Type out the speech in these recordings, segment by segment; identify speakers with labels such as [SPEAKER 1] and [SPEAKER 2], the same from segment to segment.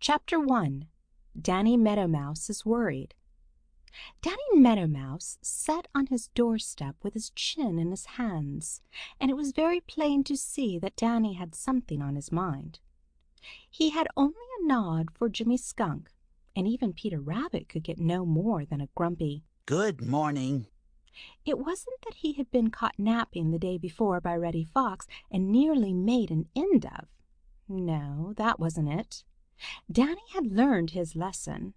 [SPEAKER 1] Chapter 1. Danny Meadow Mouse is Worried. Danny Meadow Mouse sat on his doorstep with his chin in his hands, and it was very plain to see that Danny had something on his mind. He had only a nod for Jimmy Skunk, and even Peter Rabbit could get no more than a grumpy
[SPEAKER 2] "Good morning."
[SPEAKER 1] It wasn't that he had been caught napping the day before by Reddy Fox and nearly made an end of. No, that wasn't it. Danny had learned his lesson,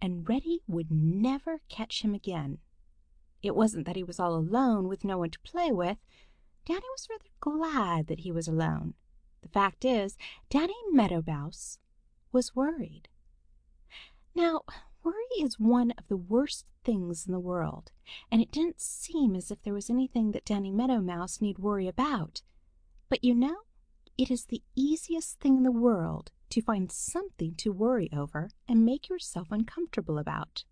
[SPEAKER 1] and Reddy would never catch him again. It wasn't that he was all alone with no one to play with. Danny was rather glad that he was alone. The fact is, Danny Meadow Mouse was worried. Now, worry is one of the worst things in the world, and it didn't seem as if there was anything that Danny Meadow Mouse need worry about. But you know, it is the easiest thing in the world to find something to worry over and make yourself uncomfortable about.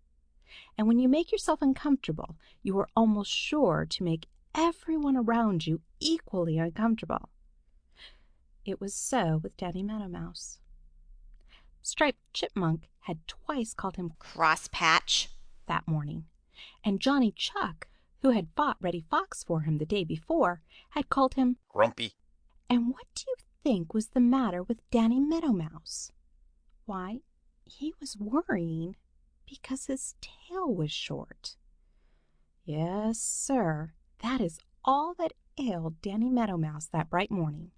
[SPEAKER 1] And when you make yourself uncomfortable, you are almost sure to make everyone around you equally uncomfortable. It was so with Danny Meadow Mouse. Striped Chipmunk had twice called him
[SPEAKER 3] Crosspatch
[SPEAKER 1] that morning, and Johnny Chuck, who had fought Reddy Fox for him the day before, had called him
[SPEAKER 3] Grumpy.
[SPEAKER 1] And what do you think was the matter with Danny Meadow Mouse? Why, he was worrying because his tail was short. Yes, sir, that is all that ailed Danny Meadow Mouse that bright morning.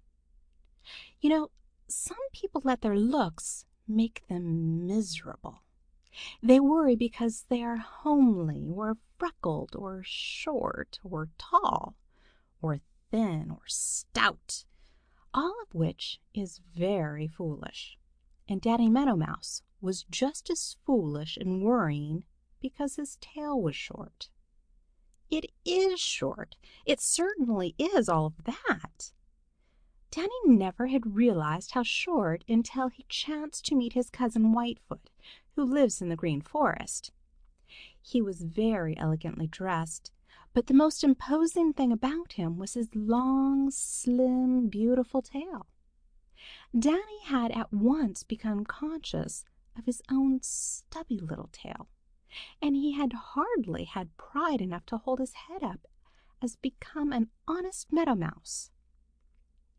[SPEAKER 1] You know, some people let their looks make them miserable. They worry because they are homely or freckled or short or tall or thin or stout, all of which is very foolish. And Danny Meadow Mouse was just as foolish in worrying because his tail was short. It is short. It certainly is all of that. Danny never had realized how short until he chanced to meet his cousin Whitefoot, who lives in the Green Forest. He was very elegantly dressed, but the most imposing thing about him was his long, slim, beautiful tail. Danny had at once become conscious of his own stubby little tail, and he had hardly had pride enough to hold his head up as become an honest Meadow Mouse.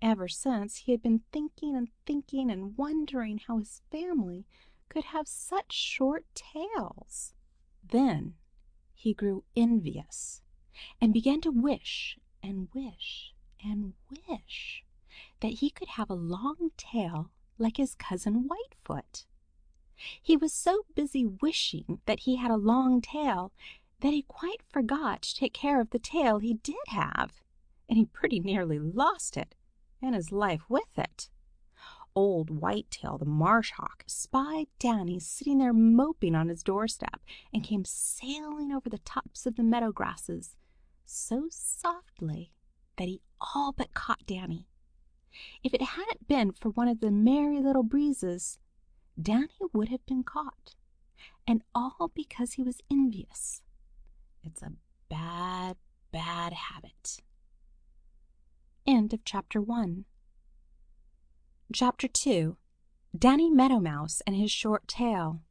[SPEAKER 1] Ever since he had been thinking and wondering how his family could have such short tails. Then he grew envious and began to wish and wish and wish that he could have a long tail like his cousin Whitefoot. He was so busy wishing that he had a long tail that he quite forgot to take care of the tail he did have, and he pretty nearly lost it and his life with it. Old Whitetail the Marsh Hawk spied Danny sitting there moping on his doorstep and came sailing over the tops of the meadow grasses so softly that he all but caught Danny. If it hadn't been for one of the Merry Little Breezes, Danny would have been caught, and all because he was envious. It's a bad, bad habit. End of Chapter 1. Chapter 2. Danny Meadow Mouse and his short tail.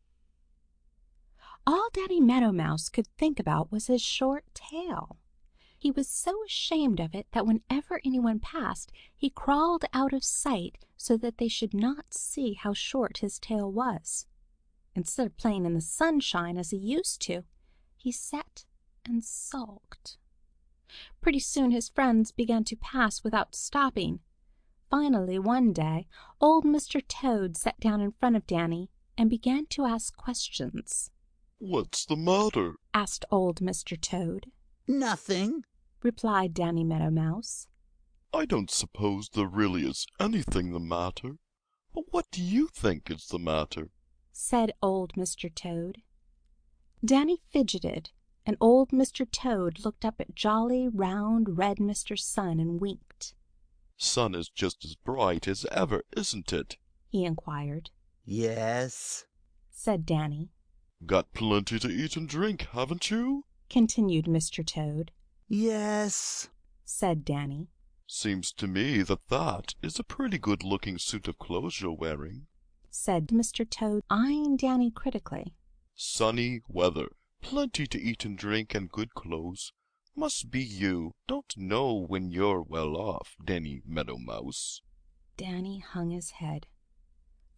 [SPEAKER 1] All Danny Meadow Mouse could think about was his short tail. He was so ashamed of it that whenever anyone passed, he crawled out of sight so that they should not see how short his tail was. Instead of playing in the sunshine as he used to, he sat and sulked. Pretty soon his friends began to pass without stopping. Finally, one day, old Mr. Toad sat down in front of Danny and began to ask questions.
[SPEAKER 4] "What's the matter?"
[SPEAKER 1] asked old Mr. Toad.
[SPEAKER 2] "Nothing,"
[SPEAKER 1] replied Danny Meadow Mouse.
[SPEAKER 4] "I don't suppose there really is anything the matter. But what do you think is the matter?"
[SPEAKER 1] said old Mr. Toad. Danny fidgeted, and old Mr. Toad looked up at jolly, round, red Mr. Sun and winked.
[SPEAKER 4] "Sun is just as bright as ever, isn't it?"
[SPEAKER 1] he inquired.
[SPEAKER 2] "Yes,"
[SPEAKER 1] said Danny.
[SPEAKER 4] "Got plenty to eat and drink, haven't you?"
[SPEAKER 1] continued Mr. Toad.
[SPEAKER 2] "Yes,"
[SPEAKER 1] said Danny.
[SPEAKER 4] "Seems to me that that is a pretty good-looking suit of clothes you're wearing."
[SPEAKER 1] said Mr. Toad, eyeing Danny critically.
[SPEAKER 4] Sunny weather, plenty to eat and drink, and good clothes. Must be you don't know when you're well off, Danny Meadow Mouse.
[SPEAKER 1] Danny hung his head.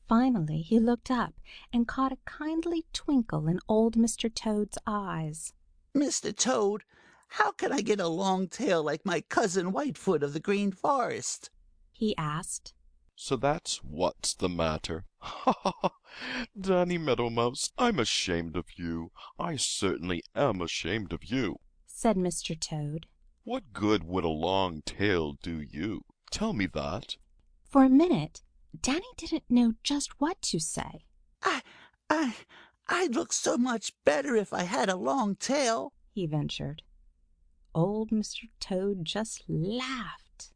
[SPEAKER 1] Finally he looked up and caught a kindly twinkle in old Mr. Toad's eyes.
[SPEAKER 2] Mr. Toad, how can I get a long tail like my cousin Whitefoot of the Green Forest?
[SPEAKER 1] He asked.
[SPEAKER 4] So that's what's the matter. Ha ha ha! Danny Meadow Mouse, I'm ashamed of you. I certainly am ashamed of you,
[SPEAKER 1] said Mr. Toad.
[SPEAKER 4] What good would a long tail do you? Tell me that.
[SPEAKER 1] For a minute, Danny didn't know just what to say.
[SPEAKER 2] I'd look so much better if I had a long tail,
[SPEAKER 1] he ventured. Old Mr. Toad just laughed.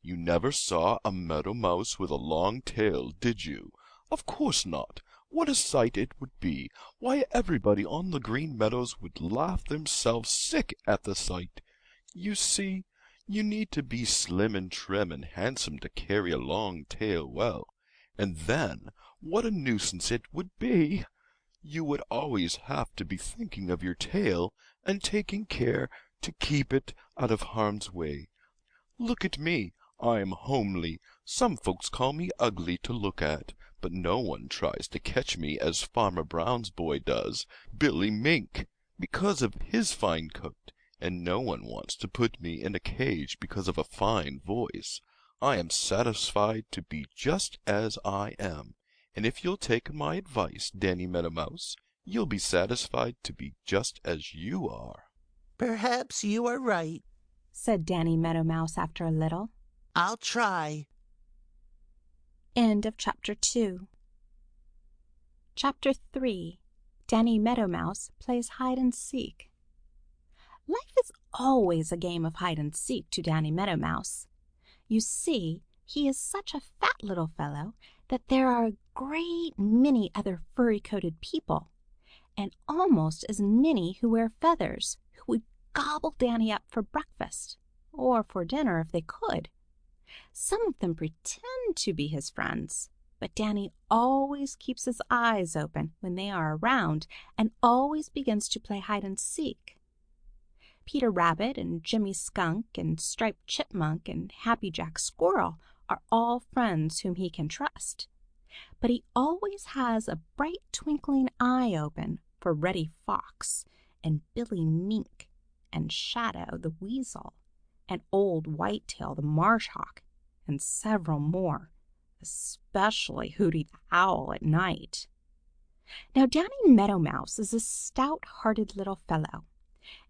[SPEAKER 4] You never saw a meadow mouse with a long tail, did you? Of course not. What a sight it would be! Why, everybody on the Green Meadows would laugh themselves sick at the sight. You see, you need to be slim and trim and handsome to carry a long tail well. And then, what a nuisance it would be! You would always have to be thinking of your tail and taking care to keep it out of harm's way. Look at me. I am homely. Some folks call me ugly to look at, but no one tries to catch me as Farmer Brown's boy does, Billy Mink, because of his fine coat, and no one wants to put me in a cage because of a fine voice. I am satisfied to be just as I am, and if you'll take my advice, Danny Meadow Mouse, you'll be satisfied to be just as you are.
[SPEAKER 2] Perhaps you are right,
[SPEAKER 1] said Danny Meadow Mouse after a little.
[SPEAKER 2] I'll try.
[SPEAKER 1] End of Chapter 2. Chapter 3. Danny Meadow Mouse Plays Hide and Seek. Life is always a game of hide and seek to Danny Meadow Mouse. You see, he is such a fat little fellow that there are a great many other furry-coated people, and almost as many who wear feathers, who would gobble Danny up for breakfast, or for dinner if they could. Some of them pretend to be his friends, but Danny always keeps his eyes open when they are around and always begins to play hide and seek. Peter Rabbit and Jimmy Skunk and Striped Chipmunk and Happy Jack Squirrel are all friends whom he can trust. But he always has a bright twinkling eye open for Reddy Fox and Billy Mink and Shadow the Weasel and Old Whitetail the Marsh Hawk and several more, especially Hooty the Owl at night. Now Danny Meadow Mouse is a stout-hearted little fellow,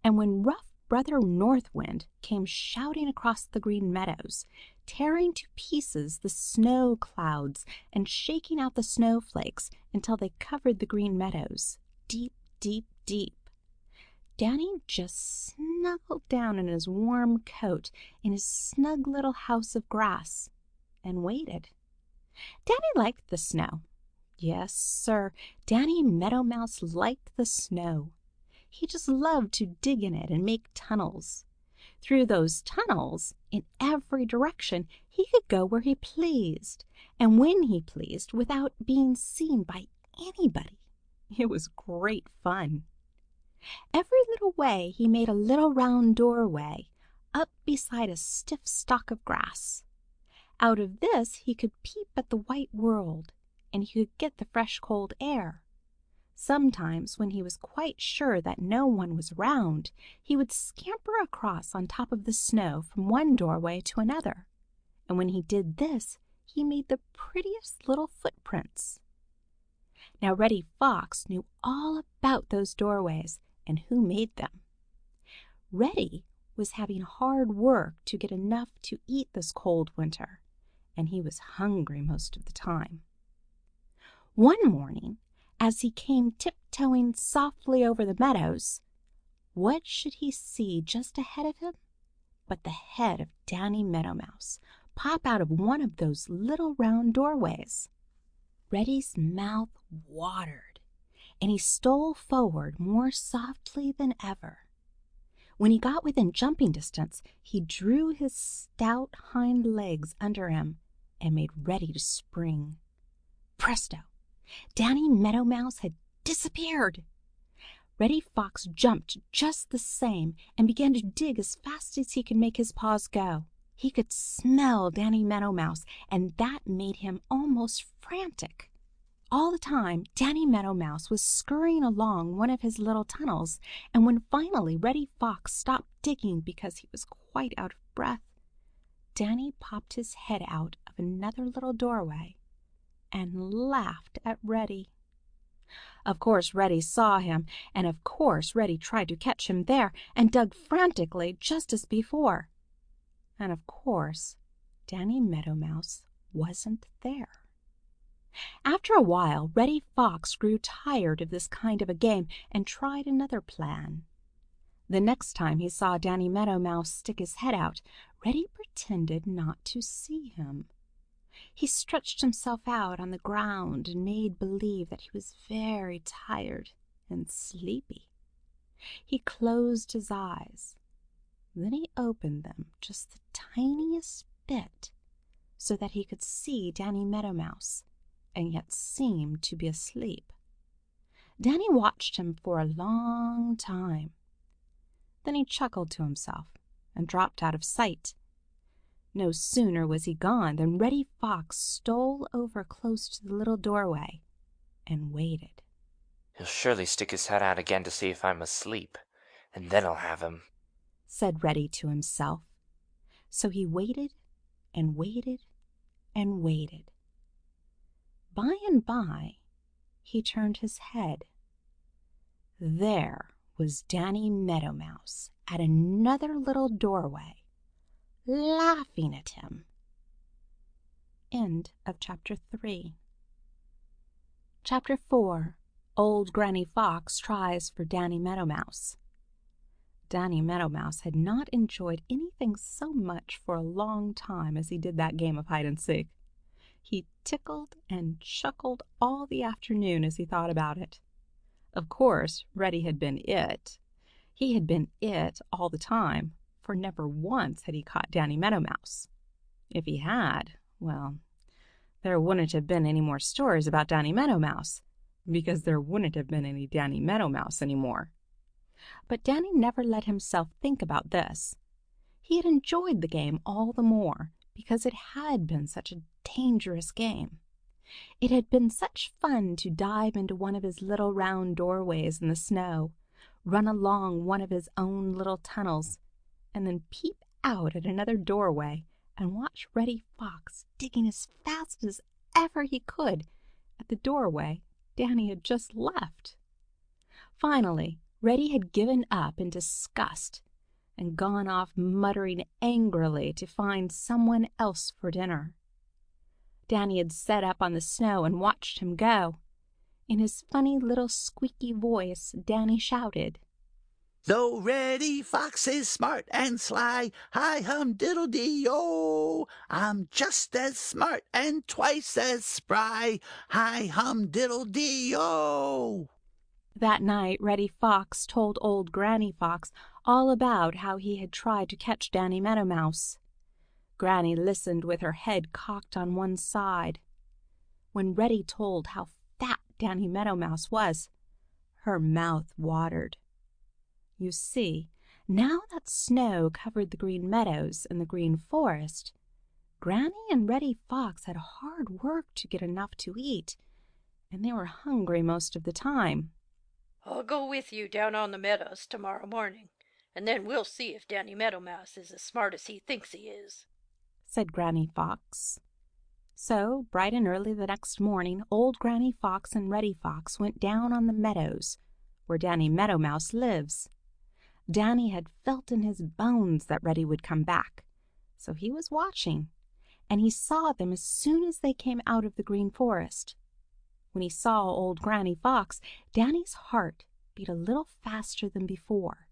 [SPEAKER 1] and when rough Brother North Wind came shouting across the Green Meadows, tearing to pieces the snow clouds and shaking out the snowflakes until they covered the Green Meadows, deep, deep, deep, Danny just snuggled down in his warm coat in his snug little house of grass and waited. Danny liked the snow. Yes, sir, Danny Meadow Mouse liked the snow. He just loved to dig in it and make tunnels. Through those tunnels, in every direction, he could go where he pleased, and when he pleased, without being seen by anybody. It was great fun. Every little way he made a little round doorway up beside a stiff stalk of grass. Out of this he could peep at the white world, and he could get the fresh cold air. Sometimes, when he was quite sure that no one was round, he would scamper across on top of the snow from one doorway to another, and when he did this, he made the prettiest little footprints. Now Reddy Fox knew all about those doorways and who made them. Reddy was having hard work to get enough to eat this cold winter, and he was hungry most of the time. One morning, as he came tiptoeing softly over the meadows, what should he see just ahead of him but the head of Danny Meadow Mouse pop out of one of those little round doorways. Reddy's mouth watered, and he stole forward more softly than ever. When he got within jumping distance, he drew his stout hind legs under him and made ready to spring. Presto! Danny Meadow Mouse had disappeared. Reddy Fox jumped just the same and began to dig as fast as he could make his paws go. He could smell Danny Meadow Mouse, and that made him almost frantic. All the time, Danny Meadow Mouse was scurrying along one of his little tunnels, and when finally Reddy Fox stopped digging because he was quite out of breath, Danny popped his head out of another little doorway and laughed at Reddy. Of course Reddy saw him, and of course Reddy tried to catch him there and dug frantically just as before. And of course Danny Meadow Mouse wasn't there. After a while, Reddy Fox grew tired of this kind of a game and tried another plan. The next time he saw Danny Meadow Mouse stick his head out, Reddy pretended not to see him. He stretched himself out on the ground and made believe that he was very tired and sleepy. He closed his eyes. Then he opened them just the tiniest bit so that he could see Danny Meadow Mouse and yet seem to be asleep. Danny watched him for a long time. Then he chuckled to himself and dropped out of sight. No sooner was he gone than Reddy Fox stole over close to the little doorway and waited.
[SPEAKER 3] He'll surely stick his head out again to see if I'm asleep, and then I'll have him,
[SPEAKER 1] said Reddy to himself. So he waited and waited and waited. By and by, he turned his head. There was Danny Meadow Mouse at another little doorway, laughing at him. End of Chapter 3. Chapter 4. Old Granny Fox Tries for Danny Meadow Mouse. Danny Meadow Mouse had not enjoyed anything so much for a long time as he did that game of hide and seek. He tickled and chuckled all the afternoon as he thought about it. Of course, Reddy had been it. He had been it all the time, for never once had he caught Danny Meadow Mouse. If he had, well, there wouldn't have been any more stories about Danny Meadow Mouse, because there wouldn't have been any Danny Meadow Mouse anymore. But Danny never let himself think about this. He had enjoyed the game all the more because it had been such a dangerous game. It had been such fun to dive into one of his little round doorways in the snow, run along one of his own little tunnels, and then peep out at another doorway and watch Reddy Fox digging as fast as ever he could at the doorway Danny had just left. Finally, Reddy had given up in disgust and gone off muttering angrily to find someone else for dinner. Danny had sat up on the snow and watched him go. In his funny little squeaky voice, Danny shouted,
[SPEAKER 2] Though Reddy Fox is smart and sly, hi-hum-diddle-dee-o, I'm just as smart and twice as spry, hi-hum-diddle-dee-o.
[SPEAKER 1] That night Reddy Fox told old Granny Fox all about how he had tried to catch Danny Meadow Mouse. Granny listened with her head cocked on one side. When Reddy told how fat Danny Meadow Mouse was, her mouth watered. You see, now that snow covered the Green Meadows and the Green Forest, Granny and Reddy Fox had hard work to get enough to eat, and they were hungry most of the time.
[SPEAKER 5] I'll go with you down on the meadows tomorrow morning, and then we'll see if Danny Meadow Mouse is as smart as he thinks he is,
[SPEAKER 1] said Granny Fox. So, bright and early the next morning, old Granny Fox and Reddy Fox went down on the meadows where Danny Meadow Mouse lives. Danny had felt in his bones that Reddy would come back, so he was watching, and he saw them as soon as they came out of the Green Forest. When he saw old Granny Fox, Danny's heart beat a little faster than before,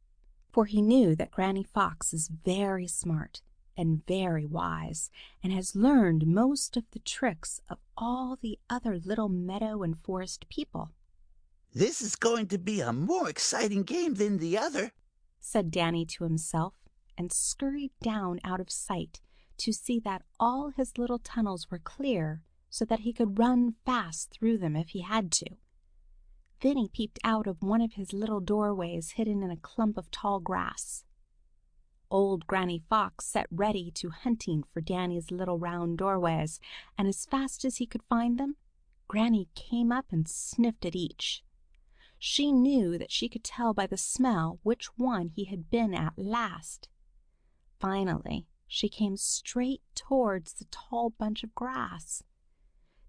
[SPEAKER 1] for he knew that Granny Fox is very smart and very wise, and has learned most of the tricks of all the other little meadow and forest people.
[SPEAKER 2] This is going to be a more exciting game than the other,
[SPEAKER 1] said Danny to himself, and scurried down out of sight to see that all his little tunnels were clear so that he could run fast through them if he had to. Then he peeped out of one of his little doorways hidden in a clump of tall grass. Old Granny Fox set ready to hunting for Danny's little round doorways, and as fast as he could find them, Granny came up and sniffed at each. She knew that she could tell by the smell which one he had been at last. Finally, she came straight towards the tall bunch of grass.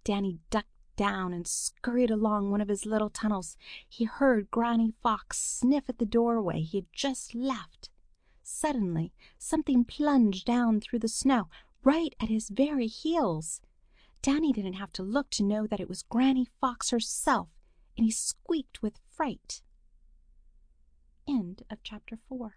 [SPEAKER 1] Danny ducked down and scurried along one of his little tunnels. He heard Granny Fox sniff at the doorway he had just left. Suddenly, something plunged down through the snow right at his very heels. Danny didn't have to look to know that it was Granny Fox herself, and he squeaked with fright. End of chapter 4.